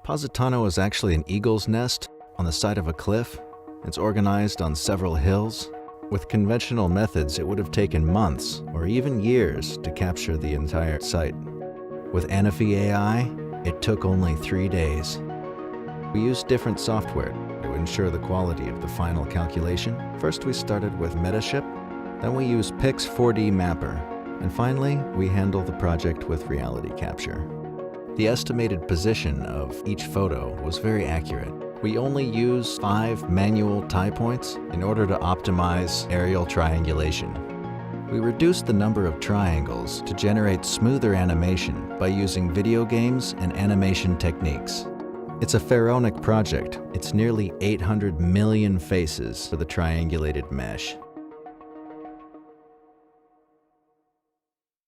Positano is actually an eagle's nest on the side of a cliff. It's organized on several hills. With conventional methods, it would have taken months or even years to capture the entire site. With Anafi AI, it took only 3 days. We used different software to ensure the quality of the final calculation. First, we started with Metaship, then we used Pix 4D Mapper, and finally, we handled the project with reality capture. The estimated position of each photo was very accurate. We only use 5 manual tie points in order to optimize aerial triangulation. We reduced the number of triangles to generate smoother animation by using video games and animation techniques. It's a pharaonic project. It's nearly 800 million faces for the triangulated mesh.